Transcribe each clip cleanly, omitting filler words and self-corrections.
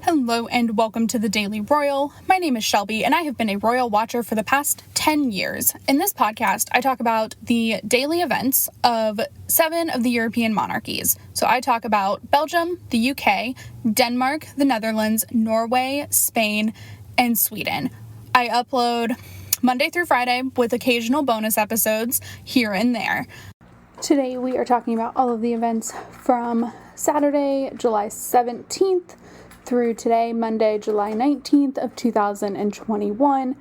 Hello and welcome to the Daily Royal. My name is Shelby and I have been a royal watcher for the past 10 years. In this podcast, I talk about the daily events of 7 of the European monarchies. So I talk about Belgium, the UK, Denmark, the Netherlands, Norway, Spain, and Sweden. I upload Monday through Friday with occasional bonus episodes here and there. Today we are talking about all of the events from Saturday, July 17th, through today, Monday, July 19th of 2021.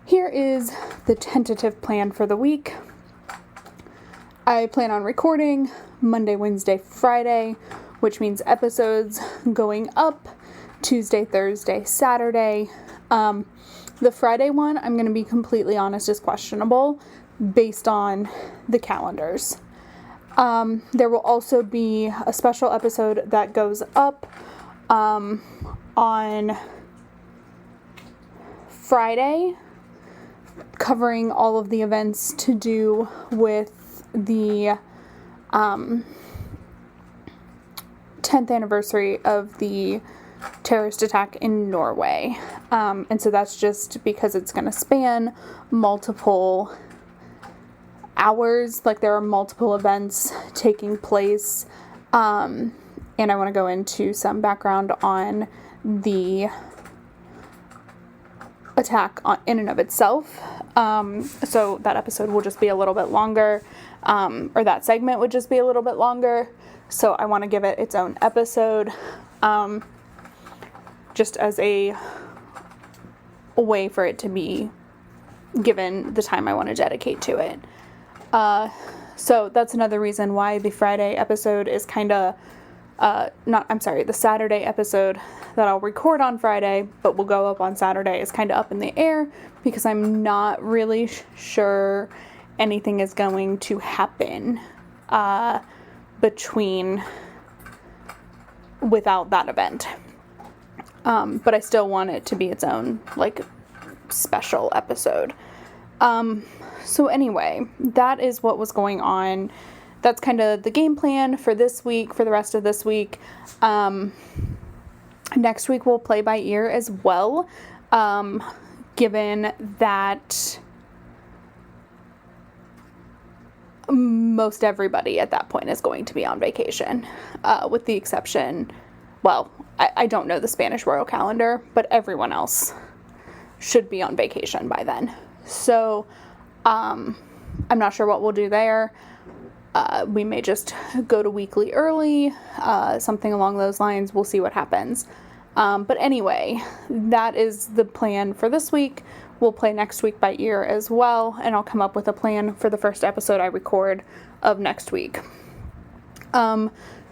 Here is the tentative plan for the week. I plan on recording Monday, Wednesday, Friday, which means episodes going up Tuesday, Thursday, Saturday. The Friday one, I'm going to be completely honest, is questionable based on the calendars. There will also be a special episode that goes up on Friday, covering all of the events to do with the 10th anniversary of the terrorist attack in Norway. And so that's just because it's going to span multiple hours, like there are multiple events taking place. And I want to go into some background on the attack in and of itself. So that episode will just be a little bit longer, or that segment would just be a little bit longer. So I want to give it its own episode, just as a way for it to be given the time I want to dedicate to it. So that's another reason why the Friday episode is kind of the Saturday episode that I'll record on Friday, but will go up on Saturday, is kind of up in the air because I'm not really sure anything is going to happen without that event. But I still want it to be its own, special episode. So anyway, that is what was going on. That's kind of the game plan for this week, for the rest of this week. Next week we'll play by ear as well, given that most everybody at that point is going to be on vacation, with the exception, I don't know the Spanish royal calendar, but everyone else should be on vacation by then. So, I'm not sure what we'll do there. We may just go to weekly early, something along those lines. We'll see what happens. But anyway, that is the plan for this week. We'll play next week by ear as well, and I'll come up with a plan for the first episode I record of next week.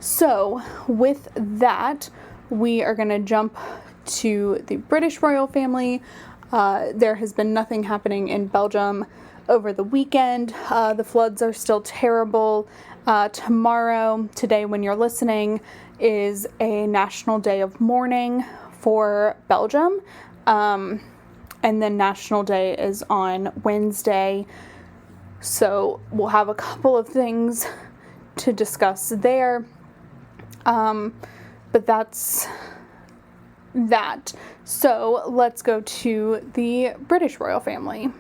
So with that, we are going to jump to the British royal family. There has been nothing happening in Belgium over the weekend. The floods are still terrible. Today when you're listening, is a national day of mourning for Belgium. And then National Day is on Wednesday. So we'll have a couple of things to discuss there. But that's that. So let's go to the British royal family.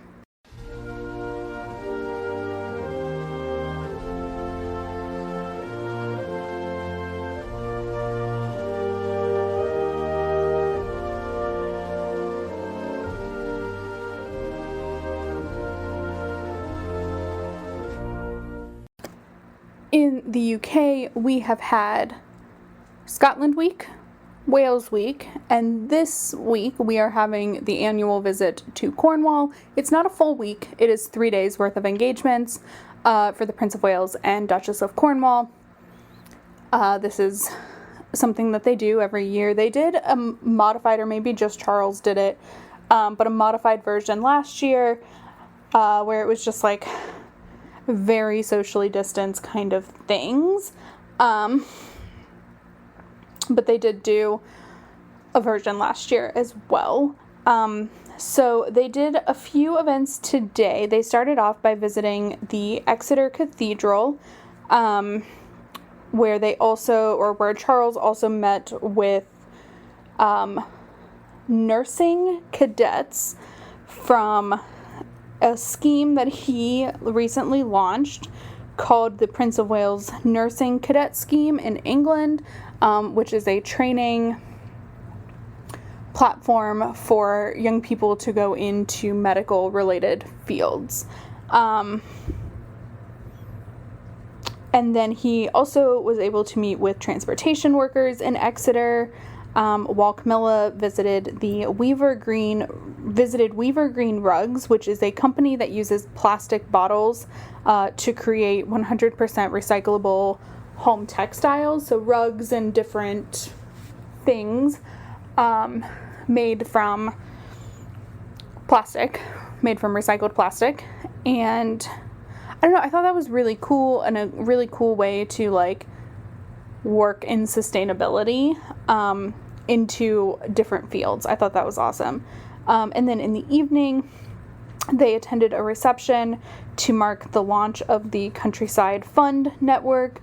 In the UK, we have had Scotland Week, Wales Week, and this week we are having the annual visit to Cornwall. It's not a full week. It is 3 days worth of engagements for the Prince of Wales and Duchess of Cornwall. This is something that they do every year. They did a modified, or maybe just Charles did it, but a modified version last year where it was just very socially distanced kind of things. But they did do a version last year as well. So they did a few events today. They started off by visiting the Exeter Cathedral, where Charles also met with nursing cadets from a scheme that he recently launched called the Prince of Wales Nursing Cadet Scheme in England, which is a training platform for young people to go into medical related fields. And then he also was able to meet with transportation workers in Exeter, while Camilla visited Weaver Green Rugs, which is a company that uses plastic bottles to create 100% recyclable home textiles, so rugs and different things made from recycled plastic. And I don't know, I thought that was really cool, and a really cool way to like work in sustainability into different fields. I thought that was awesome. And then in the evening, they attended a reception to mark the launch of the Countryside Fund Network,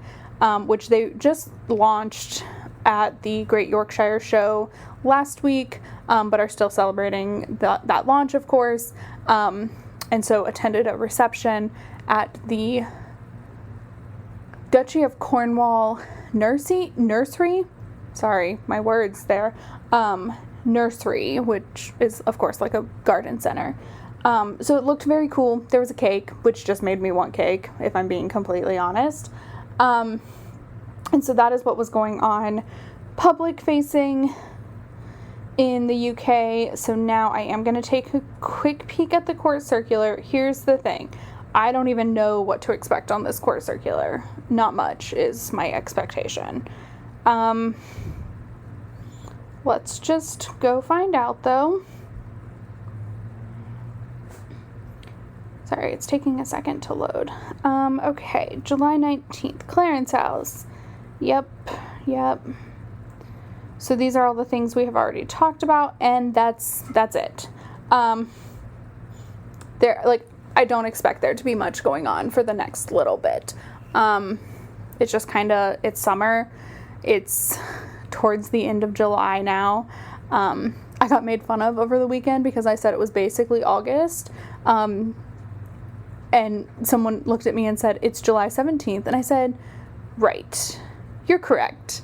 which they just launched at the Great Yorkshire Show last week, but are still celebrating that launch, of course. And so attended a reception at the Duchy of Cornwall nursery. Sorry, my words there. Nursery, which is, of course, like a garden center. So it looked very cool. There was a cake, which just made me want cake, if I'm being completely honest. And so that is what was going on public facing in the UK. So now I am going to take a quick peek at the court circular. Here's the thing. I don't even know what to expect on this court circular. Not much is my expectation. Let's just go find out, though. Sorry, it's taking a second to load. Okay, July 19th, Clarence House. Yep. So these are all the things we have already talked about, and that's it. I don't expect there to be much going on for the next little bit. It's just it's summer. It's towards the end of July now. I got made fun of over the weekend because I said it was basically August. And someone looked at me and said, it's July 17th. And I said, right, you're correct.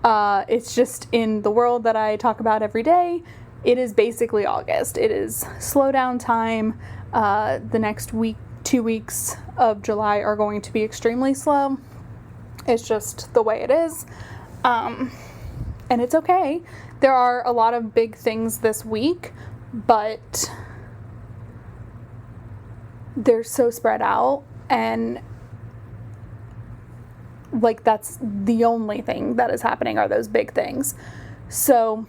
It's just in the world that I talk about every day, it is basically August. It is slow down time. The next 2 weeks of July are going to be extremely slow. It's just the way it is. And it's okay. There are a lot of big things this week, but they're so spread out, and that's the only thing that is happening are those big things. So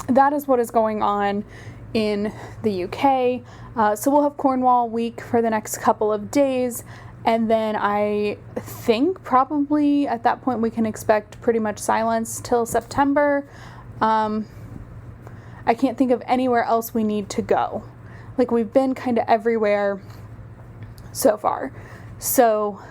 that is what is going on in the UK. So we'll have Cornwall week for the next couple of days, and then I think probably at that point we can expect pretty much silence till September. I can't think of anywhere else we need to go. We've been kind of everywhere so far. So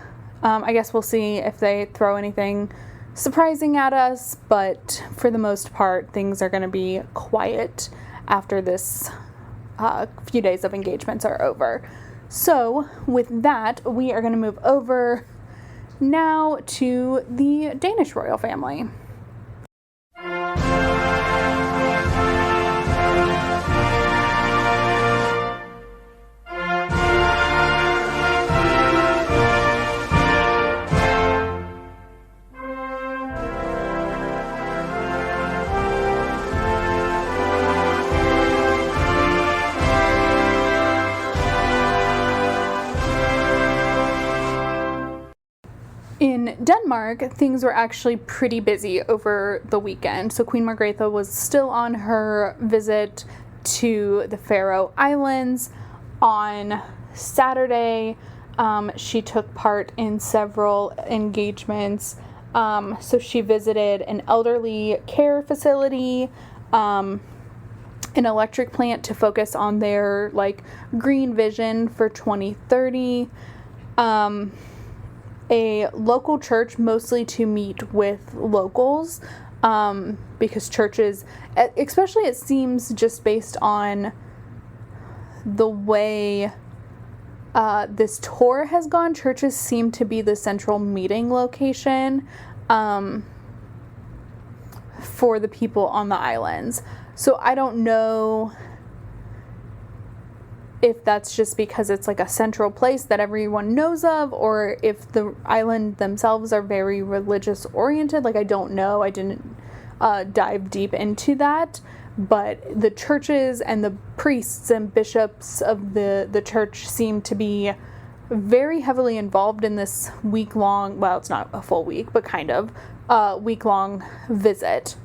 I guess we'll see if they throw anything surprising at us, but for the most part, things are going to be quiet after this few days of engagements are over. So with that, we are going to move over now to the Danish royal family. In Denmark, things were actually pretty busy over the weekend. So Queen Margrethe was still on her visit to the Faroe Islands. On Saturday, she took part in several engagements. So she visited an elderly care facility, an electric plant to focus on their green vision for 2030, a local church mostly to meet with locals, because churches, especially it seems just based on the way this tour has gone, churches seem to be the central meeting location for the people on the islands. So I don't know if that's just because it's like a central place that everyone knows of, or if the island themselves are very religious oriented. Like, I don't know. I didn't dive deep into that. But the churches and the priests and bishops of the church seem to be very heavily involved in this week-long, well, it's not a full week, but kind of, week-long visit.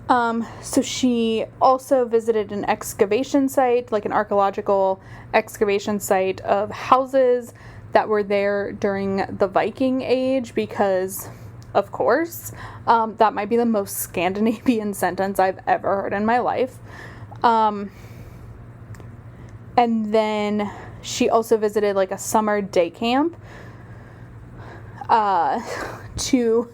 So she also visited an excavation site, like an archaeological excavation site of houses that were there during the Viking Age, because, of course, that might be the most Scandinavian sentence I've ever heard in my life. And then she also visited like a summer day camp to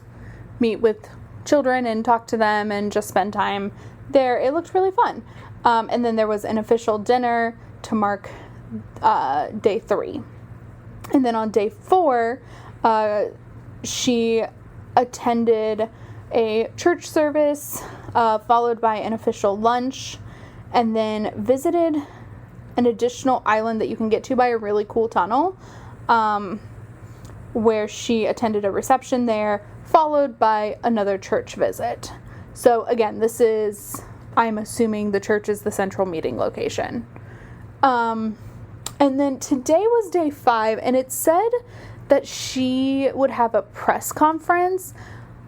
meet with children and talk to them and just spend time there. It looked really fun. And then there was an official dinner to mark day 3. And then on day 4, she attended a church service, followed by an official lunch, and then visited an additional island that you can get to by a really cool tunnel, where she attended a reception there, followed by another church visit. So again, this is, I'm assuming the church is the central meeting location. And then today was day 5, and it said that she would have a press conference,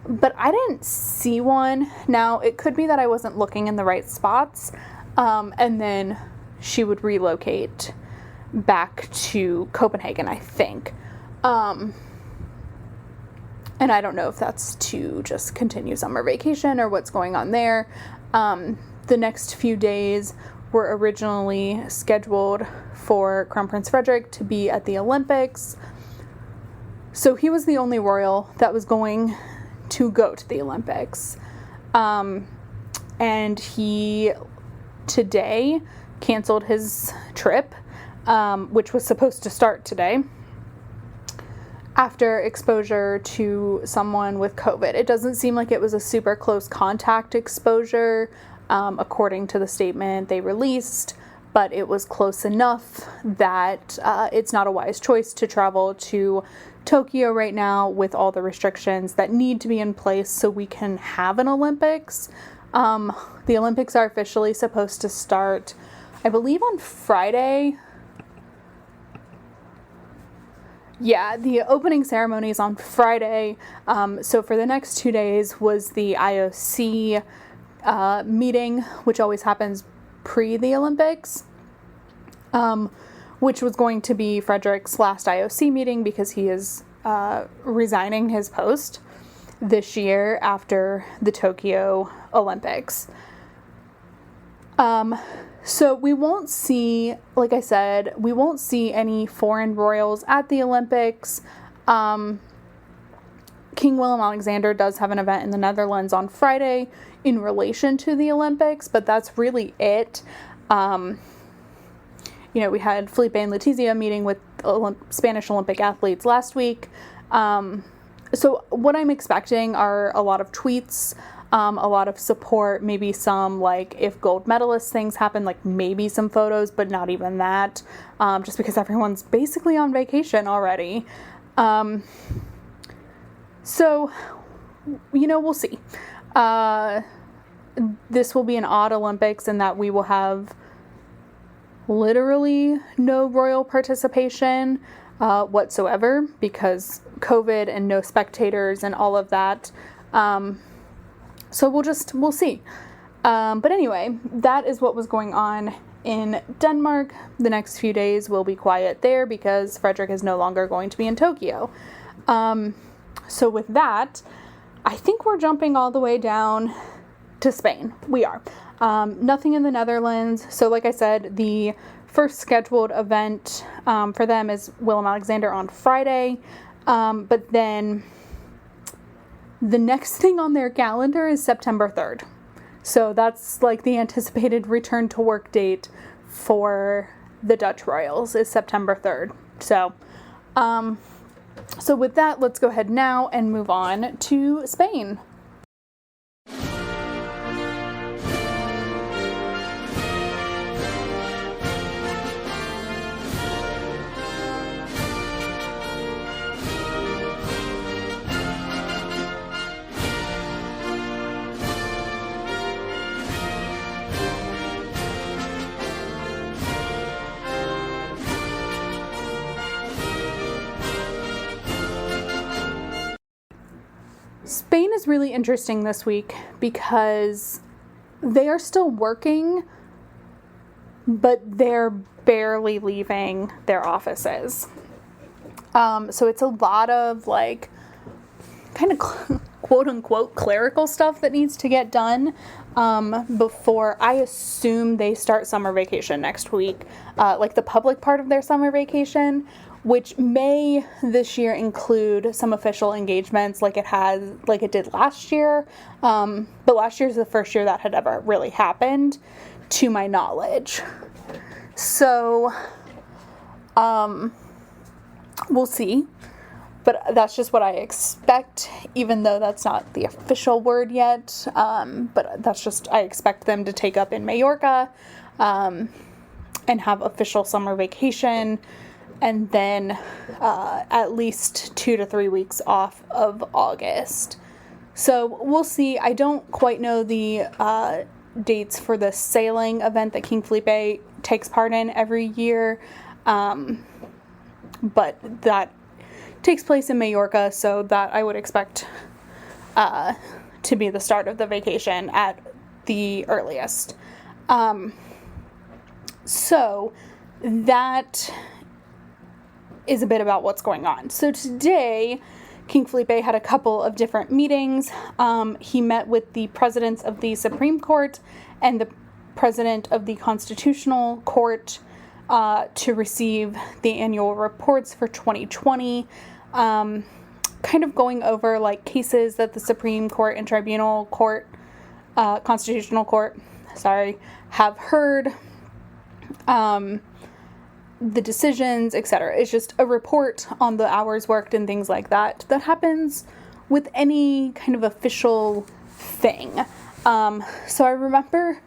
but I didn't see one. Now, it could be that I wasn't looking in the right spots, and then she would relocate back to Copenhagen, I think. And I don't know if that's to just continue summer vacation or what's going on there. The next few days were originally scheduled for Crown Prince Frederik to be at the Olympics. So he was the only royal that was going to go to the Olympics. And he today canceled his trip, which was supposed to start today, after exposure to someone with COVID. It doesn't seem like it was a super close contact exposure, according to the statement they released, but it was close enough that it's not a wise choice to travel to Tokyo right now with all the restrictions that need to be in place so we can have an Olympics. The Olympics are officially supposed to start, I believe, on Friday. Yeah, the opening ceremony is on Friday. So for the next 2 days was the IOC meeting, which always happens pre the Olympics, which was going to be Frederik's last IOC meeting because he is resigning his post this year after the Tokyo Olympics. So we won't see, like I said, we won't see any foreign royals at the Olympics. King Willem-Alexander does have an event in the Netherlands on Friday in relation to the Olympics, but that's really it. We had Felipe and Letizia meeting with Spanish Olympic athletes last week. So what I'm expecting are a lot of tweets, a lot of support, maybe some, like, if gold medalist things happen, like maybe some photos, but not even that, just because everyone's basically on vacation already. So, we'll see. This will be an odd Olympics in that we will have literally no royal participation whatsoever because COVID and no spectators and all of that. So we'll see. But anyway, that is what was going on in Denmark. The next few days will be quiet there because Frederik is no longer going to be in Tokyo. So with that, I think we're jumping all the way down to Spain. We are. Nothing in the Netherlands. So like I said, the first scheduled event for them is Willem-Alexander on Friday. But then The next thing on their calendar is September 3rd. So that's like the anticipated return to work date for the Dutch royals is September 3rd. So with that, let's go ahead now and move on to Spain. Spain is really interesting this week because they are still working, but they're barely leaving their offices. So it's a lot of like kind of quote unquote clerical stuff that needs to get done before I assume they start summer vacation next week, like the public part of their summer vacation, which may this year include some official engagements like it did last year. But last year is the first year that had ever really happened to my knowledge. So, we'll see. But that's just what I expect, even though that's not the official word yet. But that's just, I expect them to take up in Mallorca, and have official summer vacation. And then at least 2 to 3 weeks off of August. So we'll see. I don't quite know the dates for the sailing event that King Felipe takes part in every year. But that takes place in Mallorca, so that I would expect to be the start of the vacation at the earliest. So that is a bit about what's going on. So today, King Felipe had a couple of different meetings. He met with the presidents of the Supreme Court and the president of the Constitutional Court to receive the annual reports for 2020, kind of going over like cases that the Supreme Court and Tribunal Court, Constitutional Court, have heard, the decisions, etc. It's just a report on the hours worked and things like that. That happens with any kind of official thing. So I remember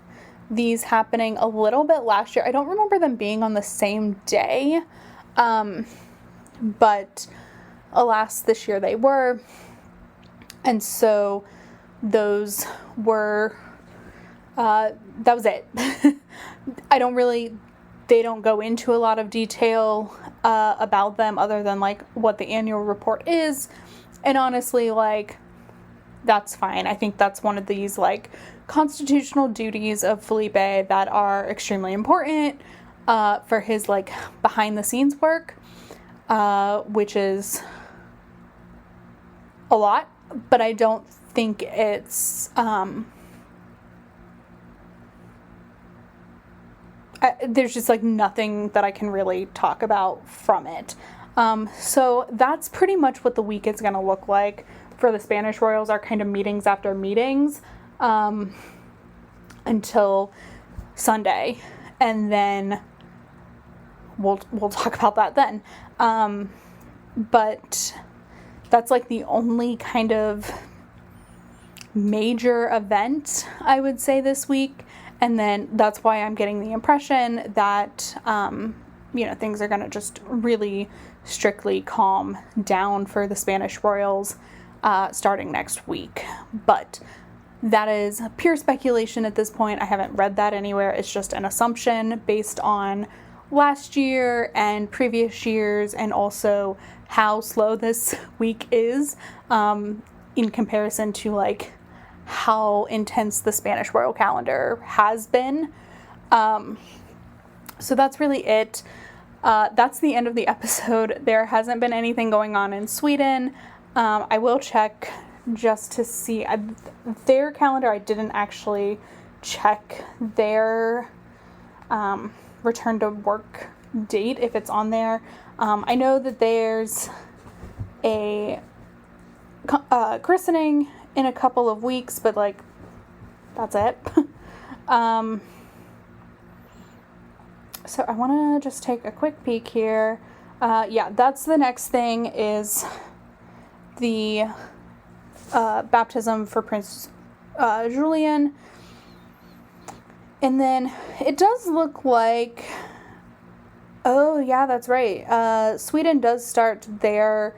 these happening a little bit last year. I don't remember them being on the same day, but alas, this year they were. And so those were, that was it. They don't go into a lot of detail about them other than like what the annual report is. And honestly, like, that's fine. I think that's one of these like constitutional duties of Felipe that are extremely important for his like behind the scenes work, which is a lot, but I don't think it's there's just like nothing that I can really talk about from it. So that's pretty much what the week is going to look like for the Spanish royals, are kind of meetings after meetings until Sunday, and then we'll talk about that then. But that's like the only kind of major event I would say this week. And then that's why I'm getting the impression that, things are going to just really strictly calm down for the Spanish royals starting next week. But that is pure speculation at this point. I haven't read that anywhere. It's just an assumption based on last year and previous years, and also how slow this week is in comparison to like how intense the Spanish royal calendar has been. So that's really it. That's the end of the episode. There hasn't been anything going on in Sweden. I will check just to see their calendar. I didn't actually check their return to work date, if it's on there. I know that there's a christening in a couple of weeks, but like, that's it. So I want to just take a quick peek here. Yeah, that's the next thing, is the baptism for Prince Julian. And then it does look like, oh yeah, that's right. Sweden does start their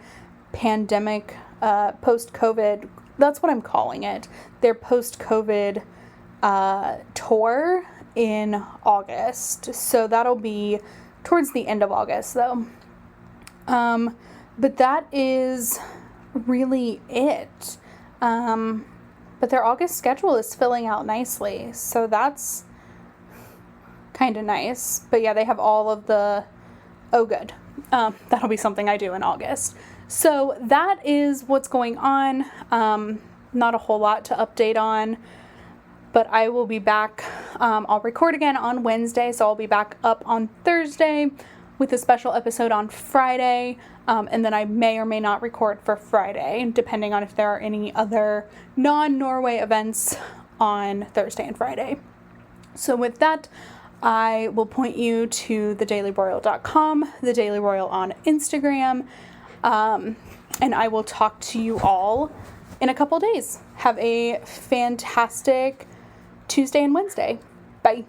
pandemic, post-COVID, that's what I'm calling it, their post-COVID tour in August. So that'll be towards the end of August though. But that is really it. But their August schedule is filling out nicely, so that's kind of nice. But yeah, they have all of the, oh good, that'll be something I do in August. So that is what's going on. Not a whole lot to update on, but I will be back. I'll record again on Wednesday, so I'll be back up on Thursday with a special episode on Friday, and then I may or may not record for Friday, depending on if there are any other non-Norway events on Thursday and Friday. So with that, I will point you to thedailyroyal.com, The Daily Royal on Instagram, and I will talk to you all in a couple days. Have a fantastic Tuesday and Wednesday. Bye.